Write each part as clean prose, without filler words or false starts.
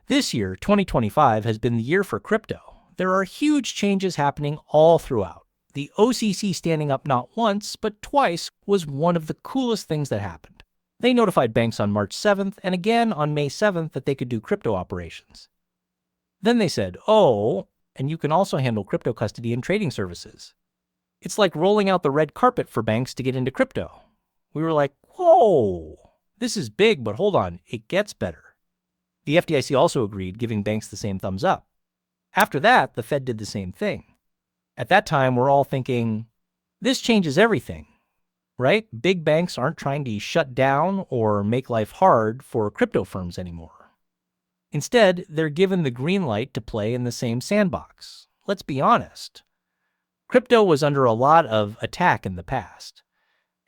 This year, 2025, has been the year for crypto. There are huge changes happening all throughout. The OCC standing up not once, but twice was one of the coolest things that happened. They notified banks on March 7th and again on May 7th that they could do crypto operations. Then they said, oh, and you can also handle crypto custody and trading services. It's like rolling out the red carpet for banks to get into crypto. We were like, whoa, this is big, but hold on, it gets better. The FDIC also agreed, giving banks the same thumbs up. After that, the Fed did the same thing. At that time, we're all thinking, this changes everything, right? Big banks aren't trying to shut down or make life hard for crypto firms anymore. Instead, they're given the green light to play in the same sandbox. Let's be honest. Crypto was under a lot of attack in the past.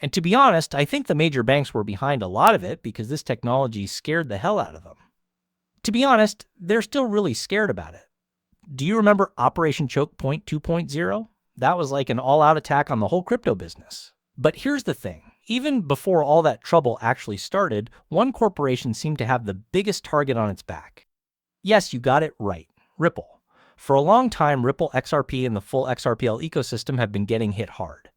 And to be honest, I think the major banks were behind a lot of it because this technology scared the hell out of them. To be honest, they're still really scared about it. Do you remember Operation Choke Point 2.0? That was like an all-out attack on the whole crypto business. But here's the thing. Even before all that trouble actually started, one corporation seemed to have the biggest target on its back. Yes, you got it right. Ripple. For a long time, Ripple, XRP, and the full XRPL ecosystem have been getting hit hard.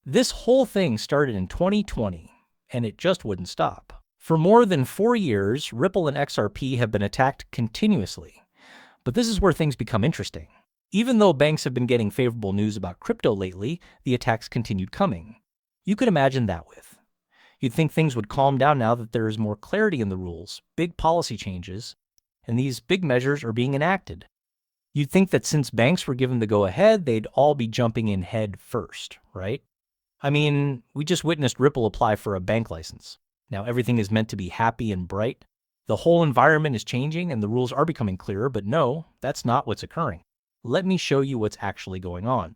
This whole thing started in 2020, and it just wouldn't stop. For more than 4 years, Ripple and XRP have been attacked continuously. But this is where things become interesting. Even though banks have been getting favorable news about crypto lately, the attacks continued coming. You could imagine that with. You'd think things would calm down now that there is more clarity in the rules, big policy changes, and these big measures are being enacted. You'd think that since banks were given the go-ahead, they'd all be jumping in head first, right? I mean, we just witnessed Ripple apply for a bank license. Now everything is meant to be happy and bright. The whole environment is changing and the rules are becoming clearer, but no, that's not what's occurring. Let me show you what's actually going on.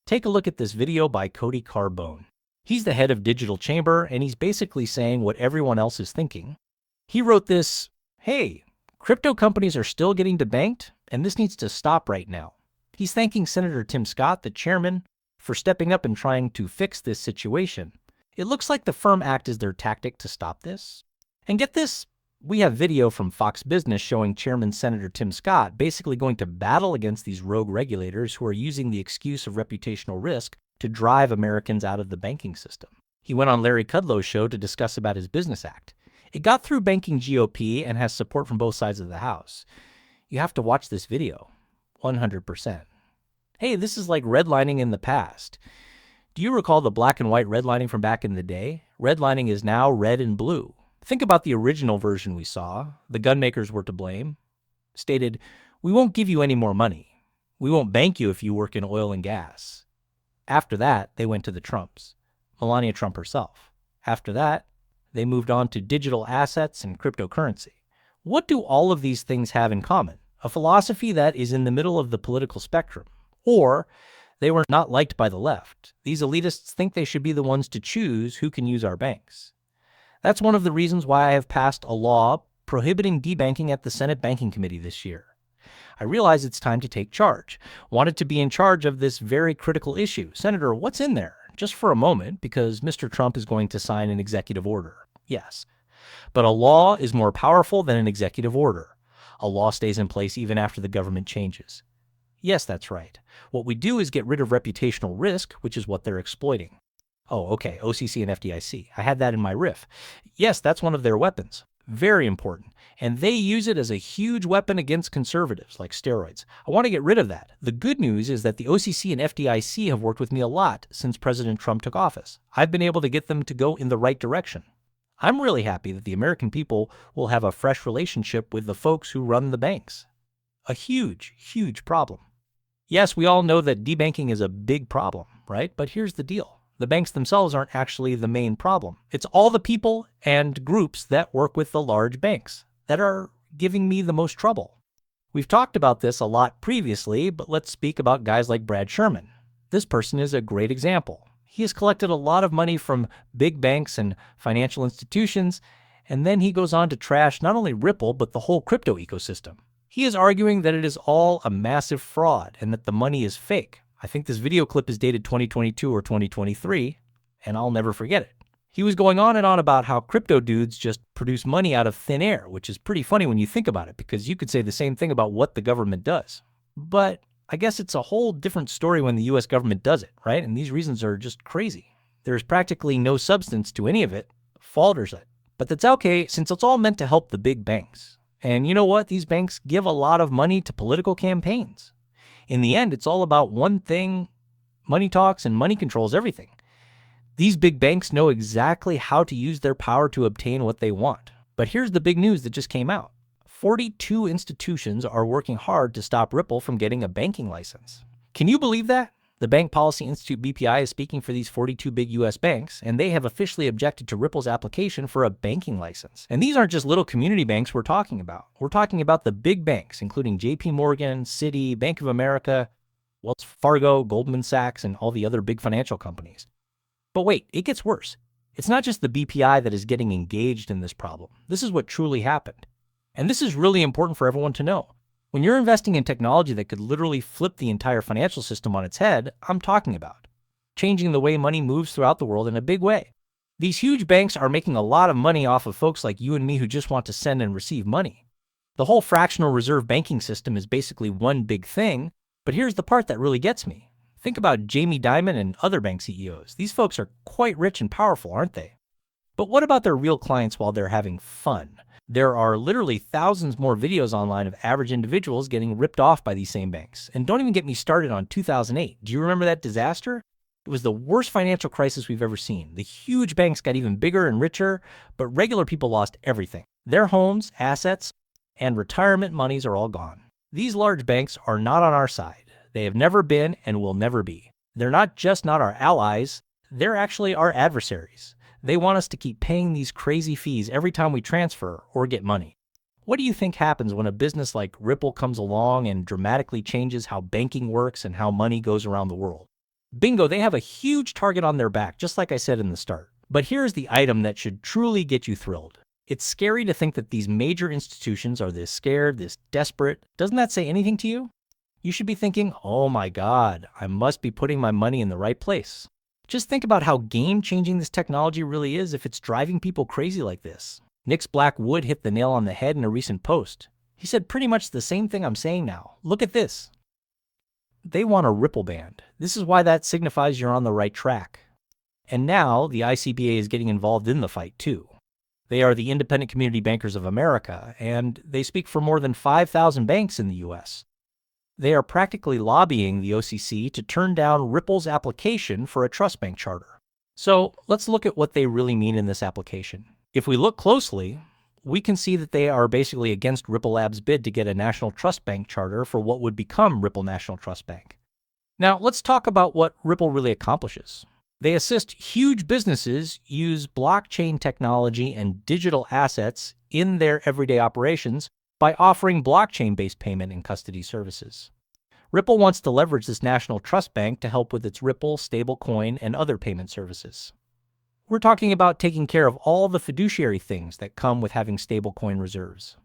Take a look at this video by Cody Carbone. He's the head of Digital Chamber, and he's basically saying what everyone else is thinking. He wrote this, hey, crypto companies are still getting debanked, and this needs to stop right now. He's thanking Senator Tim Scott, the chairman, for stepping up and trying to fix this situation. It looks like the Firm Act is their tactic to stop this. And get this, we have video from Fox Business showing Chairman Senator Tim Scott basically going to battle against these rogue regulators who are using the excuse of reputational risk to drive Americans out of the banking system. He went on Larry Kudlow's show to discuss about his Business Act. It got through banking GOP and has support from both sides of the House. You have to watch this video. 100%. Hey, this is like redlining in the past. Do you recall the black and white redlining from back in the day? Redlining is now red and blue. Think about the original version we saw. The gun makers were to blame. Stated, we won't give you any more money. We won't bank you if you work in oil and gas. After that, they went to the Trumps. Melania Trump herself. After that, they moved on to digital assets and cryptocurrency. What do all of these things have in common? A philosophy that is in the middle of the political spectrum. Or they were not liked by the left. These elitists think they should be the ones to choose who can use our banks. That's one of the reasons why I have passed a law prohibiting debanking at the Senate Banking Committee this year. I realize it's time to take charge. Wanted to be in charge of this very critical issue. Senator, what's in there? Just for a moment, because Mr. Trump is going to sign an executive order. Yes. But a law is more powerful than an executive order. A law stays in place even after the government changes. Yes, that's right. What we do is get rid of reputational risk, which is what they're exploiting. Oh, okay, OCC and FDIC. I had that in my riff. Yes, that's one of their weapons. Very important. And they use it as a huge weapon against conservatives, like steroids. I want to get rid of that. The good news is that the OCC and FDIC have worked with me a lot since President Trump took office. I've been able to get them to go in the right direction. I'm really happy that the American people will have a fresh relationship with the folks who run the banks. A huge, huge problem. Yes, we all know that debanking is a big problem, right? But here's the deal. The banks themselves aren't actually the main problem. It's all the people and groups that work with the large banks that are giving me the most trouble. We've talked about this a lot previously, but let's speak about guys like Brad Sherman. This person is a great example. He has collected a lot of money from big banks and financial institutions, and then he goes on to trash not only Ripple, but the whole crypto ecosystem. He is arguing that it is all a massive fraud and that the money is fake. I think this video clip is dated 2022 or 2023, and I'll never forget it. He was going on and on about how crypto dudes just produce money out of thin air, which is pretty funny when you think about it, because you could say the same thing about what the government does. But I guess it's a whole different story when the US government does it, right? And these reasons are just crazy. There's practically no substance to any of it, falters it. But that's okay, since it's all meant to help the big banks. And you know what? These banks give a lot of money to political campaigns. In the end, it's all about one thing: money talks, and money controls everything. These big banks know exactly how to use their power to obtain what they want. But here's the big news that just came out. 42 institutions are working hard to stop Ripple from getting a banking license. Can you believe that? The Bank Policy Institute BPI is speaking for these 42 big US banks, and they have officially objected to Ripple's application for a banking license. And these aren't just little community banks we're talking about. We're talking about the big banks, including JP Morgan, Citi, Bank of America, Wells Fargo, Goldman Sachs, and all the other big financial companies. But wait, it gets worse. It's not just the BPI that is getting engaged in this problem. This is what truly happened. And this is really important for everyone to know. When you're investing in technology that could literally flip the entire financial system on its head, I'm talking about changing the way money moves throughout the world in a big way. These huge banks are making a lot of money off of folks like you and me who just want to send and receive money. The whole fractional reserve banking system is basically one big thing, but here's the part that really gets me. Think about Jamie Dimon and other bank CEOs. These folks are quite rich and powerful, aren't they? But what about their real clients while they're having fun? There are literally thousands more videos online of average individuals getting ripped off by these same banks. And don't even get me started on 2008. Do you remember that disaster? It was the worst financial crisis we've ever seen. The huge banks got even bigger and richer, but regular people lost everything. Their homes, assets, and retirement monies are all gone. These large banks are not on our side. They have never been and will never be. They're not just not our allies, they're actually our adversaries. They want us to keep paying these crazy fees every time we transfer or get money. What do you think happens when a business like Ripple comes along and dramatically changes how banking works and how money goes around the world? Bingo, they have a huge target on their back, just like I said in the start. But here's the item that should truly get you thrilled. It's scary to think that these major institutions are this scared, this desperate. Doesn't that say anything to you? You should be thinking, oh my God, I must be putting my money in the right place. Just think about how game-changing this technology really is if it's driving people crazy like this. Nick's Black Wood hit the nail on the head in a recent post. He said pretty much the same thing I'm saying now. Look at this. They want a Ripple band. This is why that signifies you're on the right track. And now the ICBA is getting involved in the fight too. They are the Independent Community Bankers of America, and they speak for more than 5,000 banks in the US. They are practically lobbying the OCC to turn down Ripple's application for a trust bank charter. So let's look at what they really mean in this application. If we look closely, we can see that they are basically against Ripple Labs' bid to get a national trust bank charter for what would become Ripple National Trust Bank. Now let's talk about what Ripple really accomplishes. They assist huge businesses use blockchain technology and digital assets in their everyday operations by offering blockchain-based payment and custody services. Ripple wants to leverage this national trust bank to help with its Ripple, stablecoin, and other payment services. We're talking about taking care of all the fiduciary things that come with having stablecoin reserves.